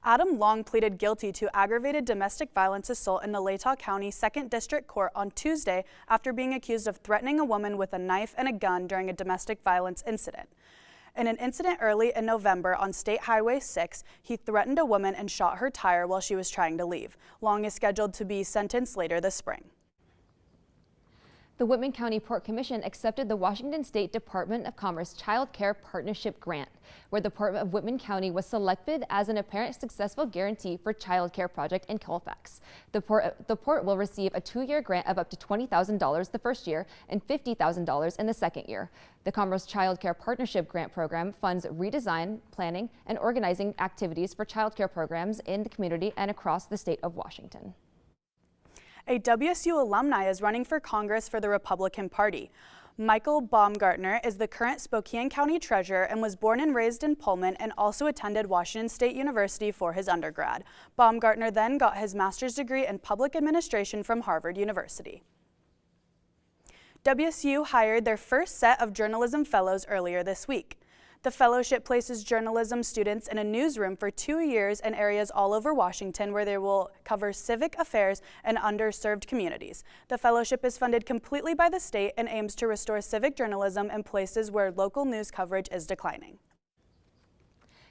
Adam Long pleaded guilty to aggravated domestic violence assault in the Latah County 2nd District Court on Tuesday after being accused of threatening a woman with a knife and a gun during a domestic violence incident. In an incident early in November on State Highway 6, he threatened a woman and shot her tire while she was trying to leave. Long is scheduled to be sentenced later this spring. The Whitman County Port Commission accepted the Washington State Department of Commerce Child Care Partnership Grant, where the Port of Whitman County was selected as an apparent successful guarantee for child care project in Colfax. The port will receive a 2-year grant of up to $20,000 the first year and $50,000 in the second year. The Commerce Child Care Partnership Grant Program funds redesign, planning, and organizing activities for child care programs in the community and across the state of Washington. A WSU alumni is running for Congress for the Republican Party. Michael Baumgartner is the current Spokane County Treasurer and was born and raised in Pullman and also attended Washington State University for his undergrad. Baumgartner then got his master's degree in public administration from Harvard University. WSU hired their first set of journalism fellows earlier this week. The fellowship places journalism students in a newsroom for 2 years in areas all over Washington where they will cover civic affairs and underserved communities. The fellowship is funded completely by the state and aims to restore civic journalism in places where local news coverage is declining.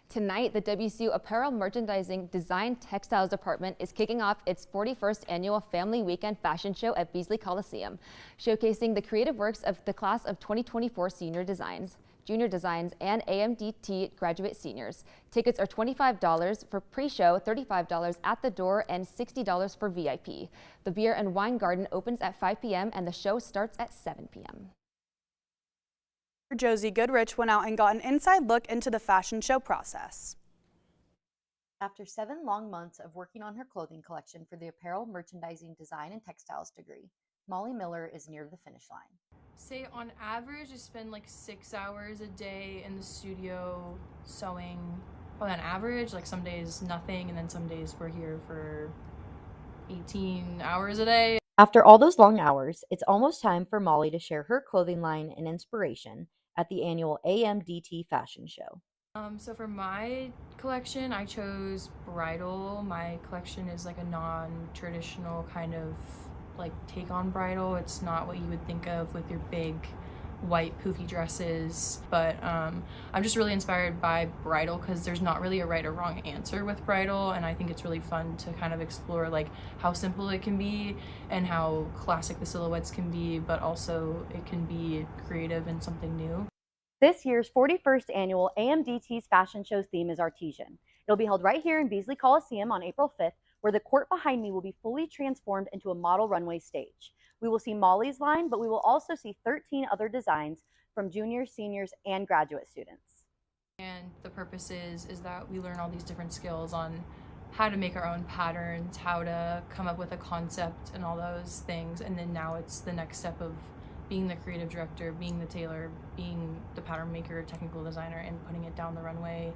Tonight, the WSU Apparel Merchandising Design Textiles Department is kicking off its 41st annual Family Weekend Fashion Show at Beasley Coliseum, showcasing the creative works of the class of 2024 Junior Designs, and AMDT graduate seniors. Tickets are $25 for pre-show, $35 at the door, and $60 for VIP. The Beer and Wine Garden opens at 5 p.m. and the show starts at 7 p.m. Josie Goodrich went out and got an inside look into the fashion show process. After 7 long months of working on her clothing collection for the Apparel Merchandising Design and Textiles degree, Molly Miller is near the finish line. Say on average, I spend like 6 hours a day in the studio sewing. Probably on average, like some days nothing, and then some days we're here for 18 hours a day. After all those long hours, it's almost time for Molly to share her clothing line and inspiration at the annual AMDT fashion show. So for my collection, I chose bridal. My collection is like a non-traditional kind of like take on bridal. It's not what you would think of with your big white poofy dresses, but I'm just really inspired by bridal because there's not really a right or wrong answer with bridal, and I think it's really fun to kind of explore like how simple it can be and how classic the silhouettes can be, but also it can be creative and something new. This year's 41st annual AMDT's fashion show's theme is Artesian. It'll be held right here in Beasley Coliseum on April 5th, where the court behind me will be fully transformed into a model runway stage. We will see Molly's line, but we will also see 13 other designs from juniors, seniors, and graduate students. And the purpose is that we learn all these different skills on how to make our own patterns, how to come up with a concept and all those things. And then now it's the next step of being the creative director, being the tailor, being the pattern maker, technical designer, and putting it down the runway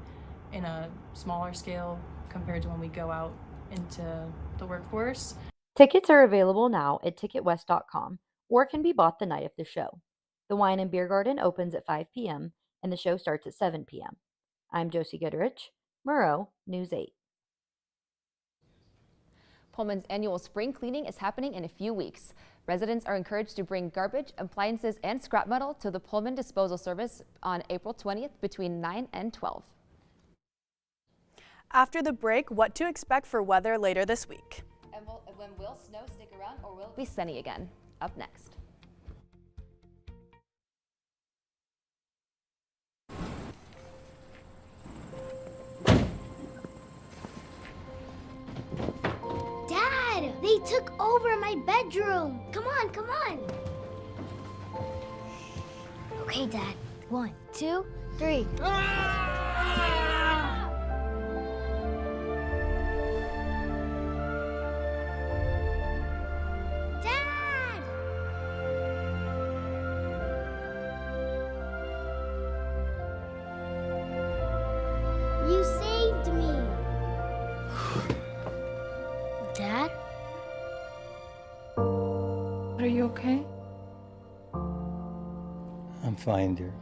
in a smaller scale compared to when we go out into the workforce. Tickets are available now at ticketwest.com or can be bought the night of the show. The Wine and Beer Garden opens at 5 p.m. and the show starts at 7 p.m. I'm Josie Goodrich, Murrow, News 8. Pullman's annual spring cleaning is happening in a few weeks. Residents are encouraged to bring garbage, appliances, and scrap metal to the Pullman Disposal Service on April 20th between 9 and 12. After the break, what to expect for weather later this week. And when will snow stick around or will it be sunny again? Up next. Dad, they took over my bedroom. Come on, come on. Okay, Dad. 1, 2, 3. Dad! You saved me. Dad? Are you okay? I'm fine, dear.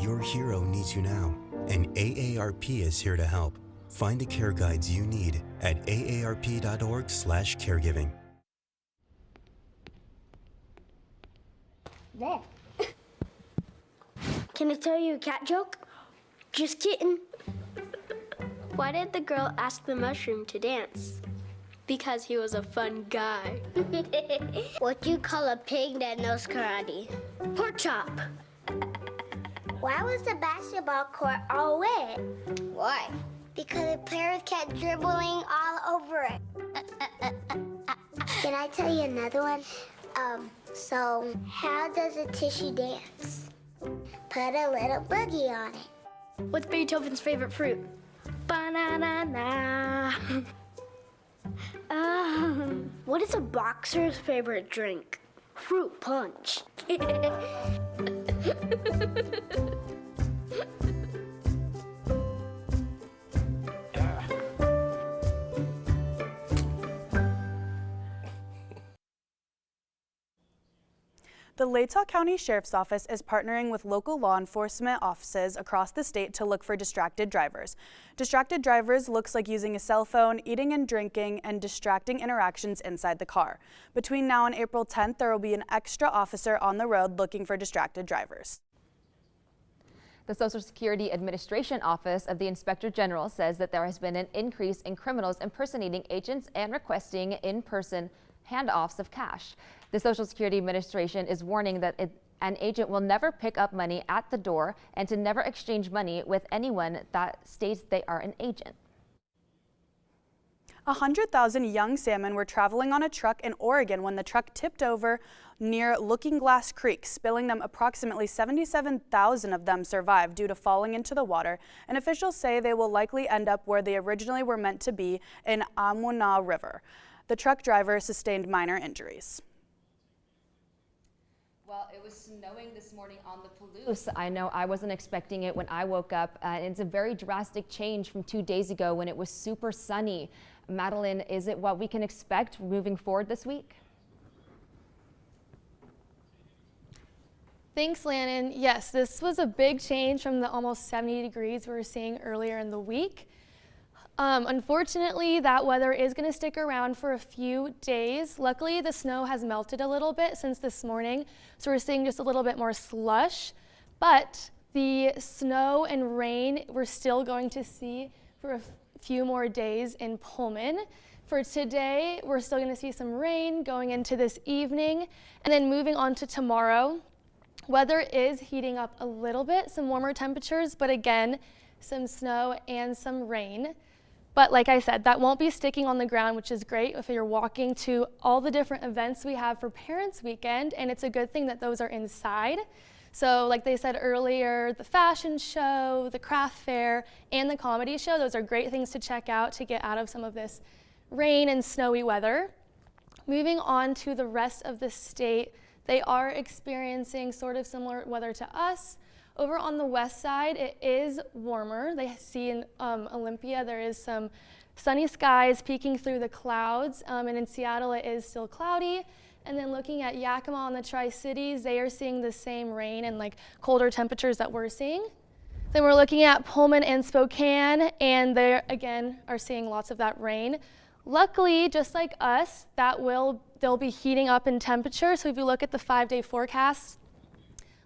your hero needs you now, and AARP is here to help. Find the care guides you need at aarp.org/caregiving. There. Can I tell you a cat joke? Just kidding. Why did the girl ask the mushroom to dance? Because he was a fun guy. What do you call a pig that knows karate? Pork chop. Why was the basketball court all wet? Why? Because the players kept dribbling all over it. Can I tell you another one? So how does a tissue dance? Put a little boogie on it. What's Beethoven's favorite fruit? Banana. What is a boxer's favorite drink? Fruit punch. The Latah County Sheriff's Office is partnering with local law enforcement offices across the state to look for distracted drivers. Distracted drivers looks like using a cell phone, eating and drinking, and distracting interactions inside the car. Between now and April 10th, there will be an extra officer on the road looking for distracted drivers. The Social Security Administration Office of the Inspector General says that there has been an increase in criminals impersonating agents and requesting in-person handoffs of cash. The Social Security Administration is warning that an agent will never pick up money at the door and to never exchange money with anyone that states they are an agent. 100,000 young salmon were traveling on a truck in Oregon when the truck tipped over near Looking Glass Creek, spilling them. Approximately 77,000 of them survived due to falling into the water, and officials say they will likely end up where they originally were meant to be, in Amuna River. The truck driver sustained minor injuries. Well, it was snowing this morning on the Palouse. I know I wasn't expecting it when I woke up. It's a very drastic change from 2 days ago when it was super sunny. Madeline, is it what we can expect moving forward this week? Thanks, Lannon. Yes, this was a big change from the almost 70 degrees we were seeing earlier in the week. Unfortunately, that weather is going to stick around for a few days. Luckily, the snow has melted a little bit since this morning, so we're seeing just a little bit more slush. But the snow and rain we're still going to see for a few more days in Pullman. For today, we're still going to see some rain going into this evening, and then moving on to tomorrow. Weather is heating up a little bit, some warmer temperatures, but again, some snow and some rain. But like I said, that won't be sticking on the ground, which is great if you're walking to all the different events we have for Parents Weekend, and it's a good thing that those are inside. So like they said earlier, the fashion show, the craft fair, and the comedy show, those are great things to check out to get out of some of this rain and snowy weather. Moving on to the rest of the state, they are experiencing sort of similar weather to us. Over on the west side, it is warmer. They see in Olympia, there is some sunny skies peeking through the clouds, and in Seattle, it is still cloudy. And then looking at Yakima and the Tri-Cities, they are seeing the same rain and like colder temperatures that we're seeing. Then we're looking at Pullman and Spokane, and they again are seeing lots of that rain. Luckily, just like us, they'll be heating up in temperature. So if you look at the 5-day forecast,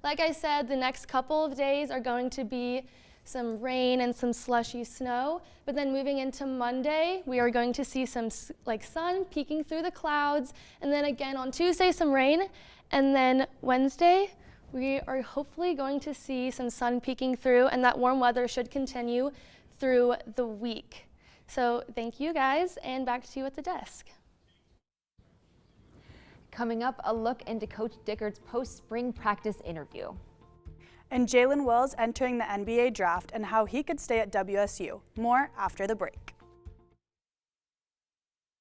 like I said, the next couple of days are going to be some rain and some slushy snow. But then moving into Monday, we are going to see some sun peeking through the clouds. And then again on Tuesday, some rain. And then Wednesday, we are hopefully going to see some sun peeking through, and that warm weather should continue through the week. So thank you guys, and back to you at the desk. Coming up, a look into Coach Dickert's post-spring practice interview. And Jalen Wells entering the NBA draft and how he could stay at WSU. More after the break.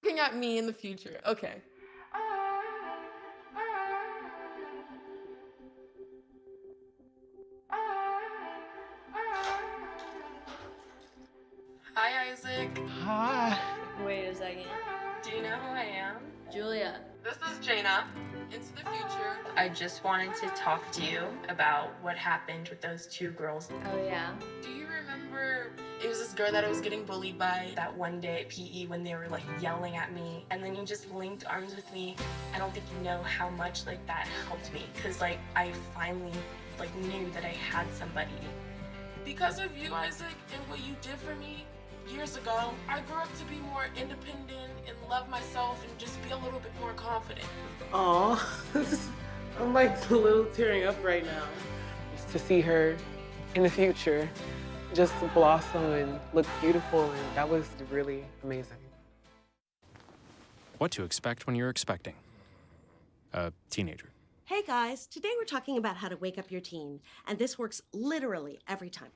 Looking at me in the future. Okay. Hi, Isaac. Hi. Wait a second. Do you know who I am? Julia. This is Jaina. into the future. I just wanted to talk to you about what happened with those two girls. Oh yeah? Do you remember it was this girl that I was getting bullied by that one day at PE when they were like yelling at me, and then you just linked arms with me? I don't think you know how much like that helped me, because like I finally like knew that I had somebody. Because of you, Isaac, and what you did for me years ago, I grew up to be more independent and love myself and just be a little bit more confident. Aw, I'm like a little tearing up right now. Just to see her in the future just blossom and look beautiful, and that was really amazing. What to expect when you're expecting a teenager. Hey guys, today we're talking about how to wake up your teen, and this works literally every time.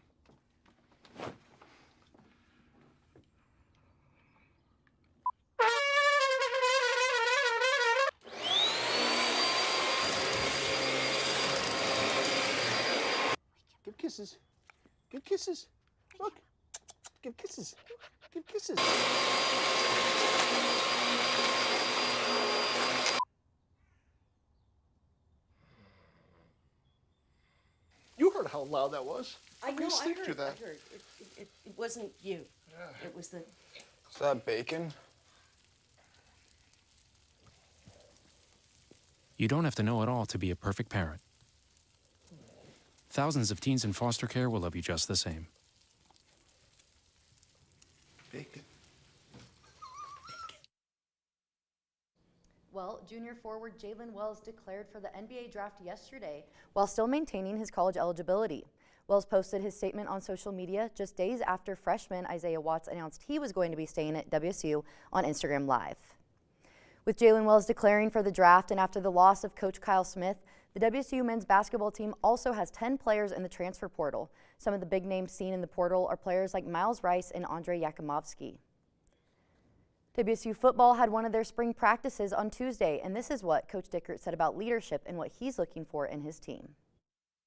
Give kisses. Give kisses. Look. Give kisses. Give kisses. You heard how loud that was. I know, sleep through that. I heard. It wasn't you. Yeah. It was the... Is that bacon? You don't have to know it all to be a perfect parent. Thousands of teens in foster care will love you just the same. Bacon. Well, junior forward Jalen Wells declared for the NBA draft yesterday while still maintaining his college eligibility. Wells posted his statement on social media just days after freshman Isaiah Watts announced he was going to be staying at WSU on Instagram Live. With Jalen Wells declaring for the draft and after the loss of Coach Kyle Smith, the WSU men's basketball team also has 10 players in the transfer portal. Some of the big names seen in the portal are players like Miles Rice and Andre Yakimovsky. WSU football had one of their spring practices on Tuesday, and this is what Coach Dickert said about leadership and what he's looking for in his team.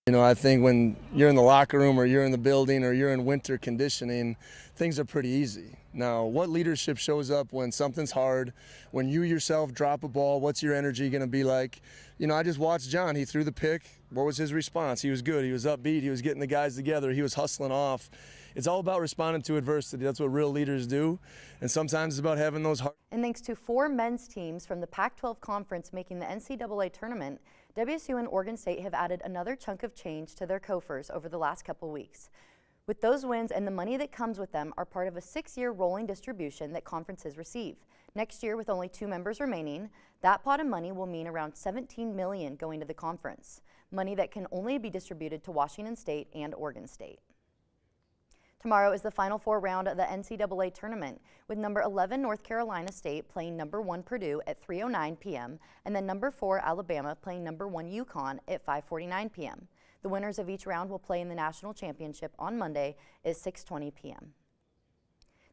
You know, I think when you're in the locker room or you're in the building or you're in winter conditioning, things are pretty easy. Now, what leadership shows up when something's hard, when you yourself drop a ball, what's your energy going to be like? You know, I just watched John. He threw the pick. What was his response? He was good. He was upbeat. He was getting the guys together. He was hustling off. It's all about responding to adversity. That's what real leaders do. And sometimes it's about having those hard. And thanks to 4 men's teams from the Pac-12 Conference making the NCAA tournament, WSU and Oregon State have added another chunk of change to their coffers over the last couple weeks. With those wins and the money that comes with them are part of a 6-year rolling distribution that conferences receive. Next year, with only 2 members remaining, that pot of money will mean around $17 million going to the conference, money that can only be distributed to Washington State and Oregon State. Tomorrow is the Final Four round of the NCAA tournament, with number 11 North Carolina State playing number 1 Purdue at 3:09 p.m. and then number 4 Alabama playing number 1 UConn at 5:49 p.m. The winners of each round will play in the national championship on Monday at 6:20 p.m.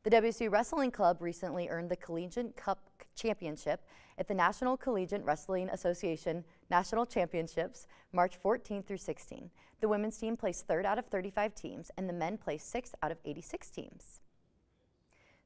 The WSU Wrestling Club recently earned the Collegiate Cup Championship at the National Collegiate Wrestling Association National Championships, March 14 through 16. The women's team placed 3rd out of 35 teams, and the men placed 6th out of 86 teams.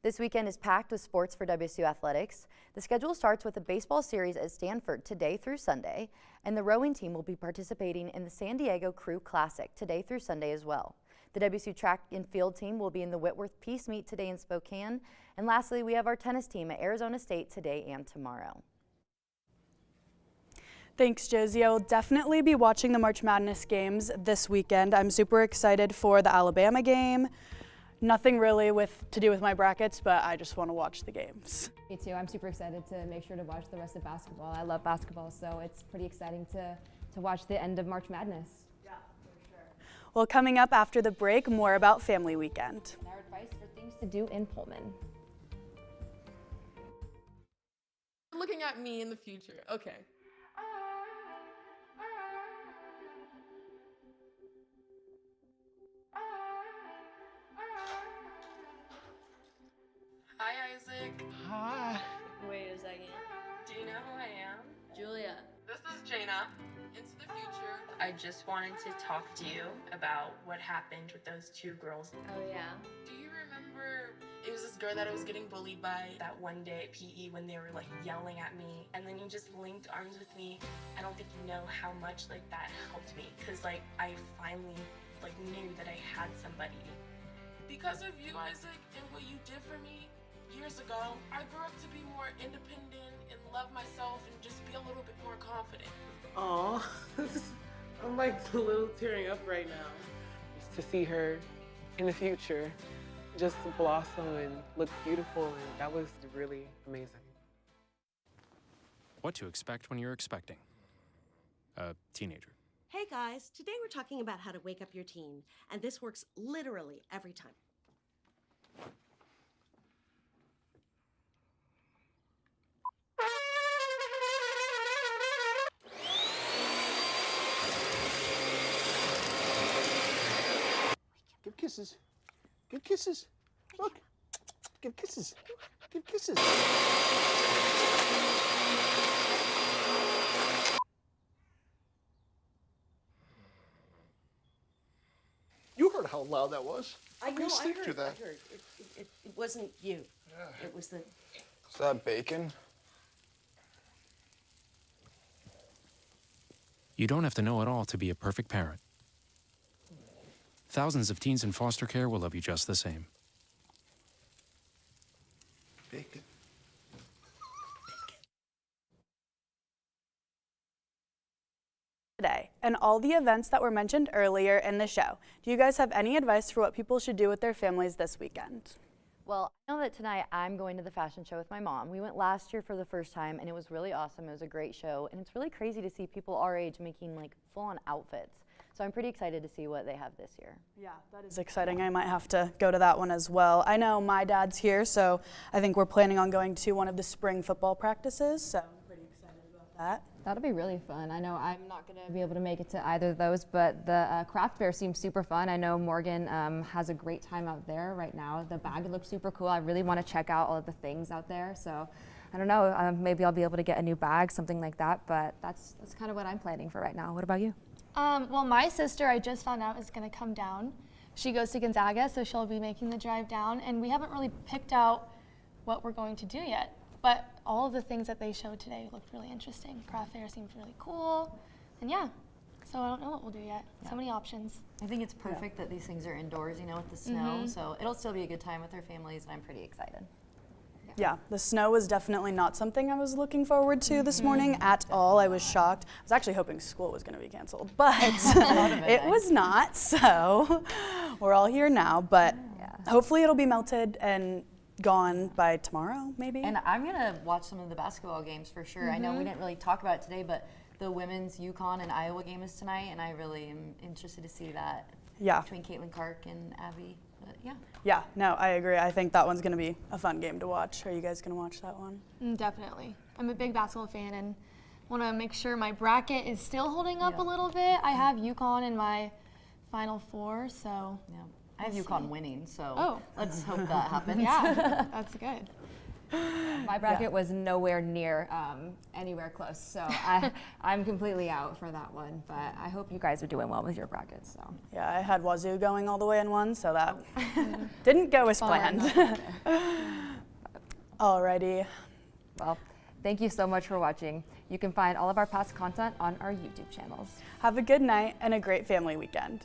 This weekend is packed with sports for WSU athletics. The schedule starts with a baseball series at Stanford today through Sunday, and the rowing team will be participating in the San Diego Crew Classic today through Sunday as well. The WSU track and field team will be in the Whitworth Peace Meet today in Spokane. And lastly, we have our tennis team at Arizona State today and tomorrow. Thanks, Josie. I will definitely be watching the March Madness games this weekend. I'm super excited for the Alabama game. Nothing really to do with my brackets, but I just want to watch the games. Me too. I'm super excited to make sure to watch the rest of basketball. I love basketball, so it's pretty exciting to watch the end of March Madness. Yeah, for sure. Well, coming up after the break, more about Family Weekend. And our advice for things to do in Pullman. Looking at me in the future. Okay. Hi, Isaac. Hi. Wait a second. Do you know who I am? Julia. This is Jaina. Into the future. I just wanted to talk to you about what happened with those two girls. Oh yeah? Do you remember it was this this girl that I was getting bullied by that one day at PE when they were like yelling at me, and then you just linked arms with me. I don't think you know how much like that helped me, because like I finally like knew that I had somebody. Because of you, Isaac, and what you did for me years ago, I grew up to be more independent and love myself and just be a little bit more confident. Aw, I'm like a little tearing up right now. Just to see her in the future just blossom and look beautiful, and that was really amazing. What to expect when you're expecting a teenager. Hey guys, today we're talking about how to wake up your teen, and this works literally every time. Give kisses. Give kisses. Look. Give kisses. Give kisses. You heard how loud that was. I know, I Stick to heard, that. I heard. It wasn't you. Yeah. It was the... Is that bacon? You don't have to know it all to be a perfect parent. Thousands of teens in foster care will love you just the same. Bacon. Today, and all the events that were mentioned earlier in the show. Do you guys have any advice for what people should do with their families this weekend? Well, I know that tonight I'm going to the fashion show with my mom. We went last year for the first time and it was really awesome. It was a great show, and it's really crazy to see people our age making like full-on outfits. So I'm pretty excited to see what they have this year. Yeah, that is exciting. I might have to go to that one as well. I know my dad's here, so I think we're planning on going to one of the spring football practices, so I'm pretty excited about that. That'll be really fun. I know I'm not going to be able to make it to either of those, but the craft fair seems super fun. I know Morgan has a great time out there right now. The bag looks super cool. I really want to check out all of the things out there. So I don't know, maybe I'll be able to get a new bag, something like that, but that's kind of what I'm planning for right now. What about you? Well, my sister, I just found out, is going to come down. She goes to Gonzaga, so she'll be making the drive down, and we haven't really picked out what we're going to do yet. But all of the things that they showed today looked really interesting. Craft fair seemed really cool, and yeah. So I don't know what we'll do yet. Yeah. So many options. I think it's perfect that these things are indoors, you know, with the snow. So it'll still be a good time with our families, and I'm pretty excited. Yeah, the snow was definitely not something I was looking forward to this morning at all. I was shocked. I was actually hoping school was going to be canceled, but it was not. So we're all here now, but hopefully it'll be melted and gone by tomorrow, maybe. And I'm going to watch some of the basketball games for sure. I know we didn't really talk about it today, but the women's UConn and Iowa game is tonight, and I really am interested to see that between Caitlin Clark and Abby. But yeah. Yeah, no, I agree. I think that one's going to be a fun game to watch. Are you guys going to watch that one? Definitely. I'm a big basketball fan and want to make sure my bracket is still holding up a little bit. I have UConn in my Final Four, so. Yeah. I have UConn winning, so let's hope that happens. Yeah, that's good. My bracket was nowhere near anywhere close, so I'm completely out for that one. But I hope you guys are doing well with your brackets. So yeah, I had Wazoo going all the way in one, so that didn't go as planned. Alrighty. Well, thank you so much for watching. You can find all of our past content on our YouTube channels. Have a good night and a great family weekend.